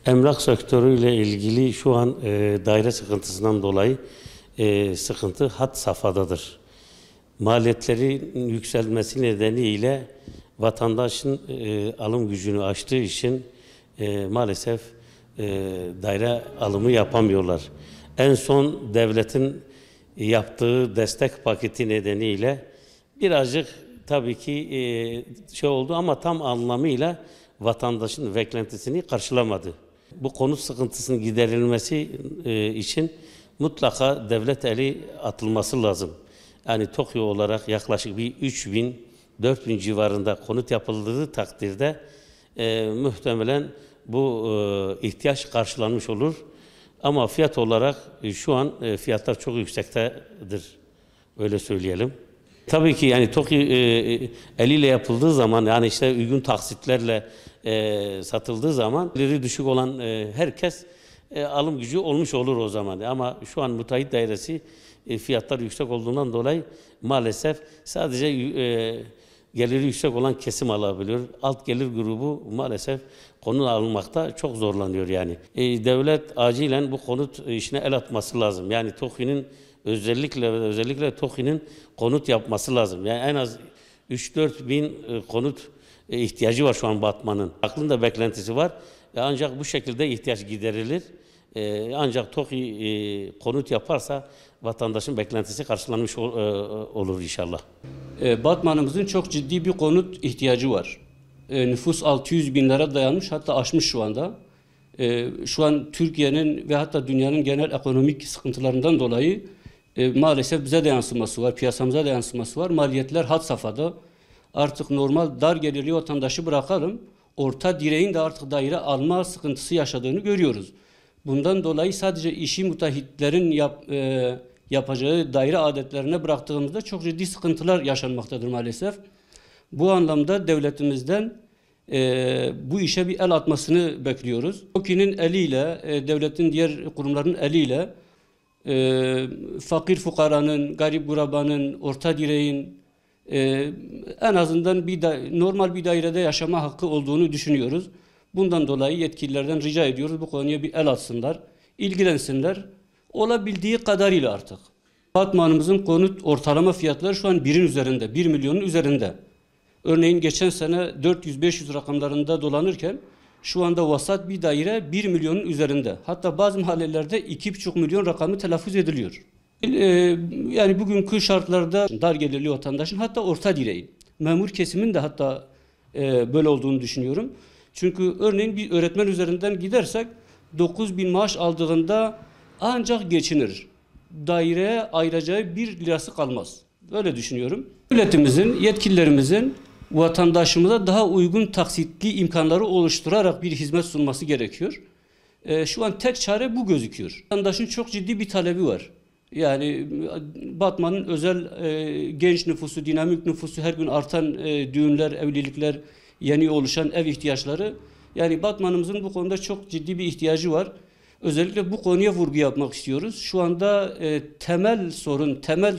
Emlak sektörüyle ilgili şu an daire sıkıntısından dolayı sıkıntı had safhadadır. Maliyetlerin yükselmesi nedeniyle vatandaşın alım gücünü aştığı için maalesef daire alımı yapamıyorlar. En son devletin yaptığı destek paketi nedeniyle birazcık tabii ki şey oldu ama tam anlamıyla vatandaşın beklentisini karşılamadı. Bu konut sıkıntısının giderilmesi için mutlaka devlet eli atılması lazım. Yani TOKİ olarak yaklaşık bir 3000-4000 civarında konut yapıldığı takdirde muhtemelen bu ihtiyaç karşılanmış olur. Ama fiyat olarak şu an fiyatlar çok yüksektedir. Öyle söyleyelim. Tabii ki yani TOKİ eliyle yapıldığı zaman yani işte uygun taksitlerle satıldığı zaman geliri düşük olan herkes alım gücü olmuş olur o zaman. Ama şu an müteahhit dairesi fiyatlar yüksek olduğundan dolayı maalesef sadece geliri yüksek olan kesim alabiliyor. Alt gelir grubu maalesef konut alınmakta çok zorlanıyor yani. Devlet acilen bu konut işine el atması lazım. Yani TOKİ'nin özellikle TOKİ'nin konut yapması lazım. Yani en az 3-4 bin konut ihtiyacı var şu an Batman'ın. Aklında beklentisi var. Ancak bu şekilde ihtiyaç giderilir. Ancak TOKİ konut yaparsa vatandaşın beklentisi karşılanmış olur inşallah. Batman'ımızın çok ciddi bir konut ihtiyacı var. Nüfus 600 binlere dayanmış, hatta aşmış şu anda. Şu an Türkiye'nin ve hatta dünyanın genel ekonomik sıkıntılarından dolayı maalesef bize de yansıması var, piyasamıza da yansıması var. Maliyetler had safhada. Artık normal dar gelirli vatandaşı bırakalım, orta direğin de artık daire alma sıkıntısı yaşadığını görüyoruz. Bundan dolayı sadece işi müteahhitlerin yapacağı daire adetlerine bıraktığımızda çok ciddi sıkıntılar yaşanmaktadır maalesef. Bu anlamda devletimizden bu işe bir el atmasını bekliyoruz. TOKİ'nin eliyle, devletin diğer kurumların eliyle fakir fukaranın, garip gurabanın, orta direğin en azından normal bir dairede yaşama hakkı olduğunu düşünüyoruz. Bundan dolayı yetkililerden rica ediyoruz bu konuya bir el atsınlar, ilgilensinler. Olabildiği kadarıyla artık. Batmanımızın konut ortalama fiyatları şu an 1'in üzerinde, 1 milyonun üzerinde. Örneğin geçen sene 400-500 rakamlarında dolanırken şu anda vasat bir daire 1 milyonun üzerinde. Hatta bazı mahallelerde 2,5 milyon rakamı telaffuz ediliyor. Yani bugünkü şartlarda dar gelirli vatandaşın, hatta orta direğin, memur kesimin de hatta böyle olduğunu düşünüyorum. Çünkü örneğin bir öğretmen üzerinden gidersek 9.000 maaş aldığında ancak geçinir. Daireye ayıracağı 1 lirası kalmaz. Öyle düşünüyorum. Devletimizin, yetkililerimizin vatandaşımıza daha uygun taksitli imkanları oluşturarak bir hizmet sunması gerekiyor. Şu an tek çare bu gözüküyor. Vatandaşın çok ciddi bir talebi var. Yani Batman'ın özel genç nüfusu, dinamik nüfusu, her gün artan düğünler, evlilikler, yeni oluşan ev ihtiyaçları. Yani Batman'ımızın bu konuda çok ciddi bir ihtiyacı var. Özellikle bu konuya vurgu yapmak istiyoruz. Şu anda temel sorun, temel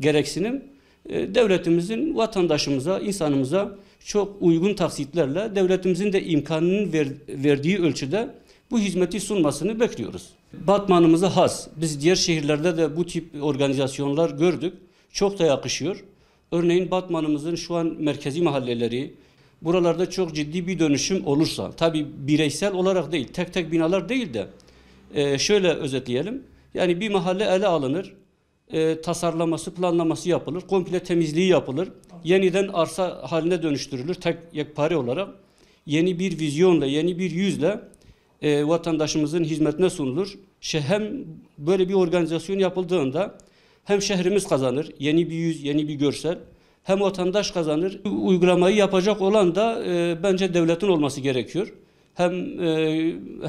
gereksinim devletimizin vatandaşımıza, insanımıza çok uygun taksitlerle devletimizin de imkanının verdiği ölçüde bu hizmeti sunmasını bekliyoruz. Batmanımıza has. Biz diğer şehirlerde de bu tip organizasyonlar gördük. Çok da yakışıyor. Örneğin Batmanımızın şu an merkezi mahalleleri, buralarda çok ciddi bir dönüşüm olursa, tabii bireysel olarak değil, tek tek binalar değil de şöyle özetleyelim. Yani bir mahalle ele alınır, tasarlaması, planlaması yapılır, komple temizliği yapılır, yeniden arsa haline dönüştürülür tek yekpare olarak. yeni bir vizyonla, yeni bir yüzle vatandaşımızın hizmetine sunulur. Hem böyle bir organizasyon yapıldığında hem şehrimiz kazanır, yeni bir yüz, yeni bir görsel, hem vatandaş kazanır. Uygulamayı yapacak olan da bence devletin olması gerekiyor. Hem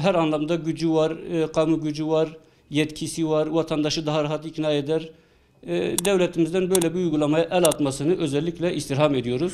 her anlamda gücü var, kamu gücü var, yetkisi var, vatandaşı daha rahat ikna eder. Devletimizden böyle bir uygulamaya el atmasını özellikle istirham ediyoruz.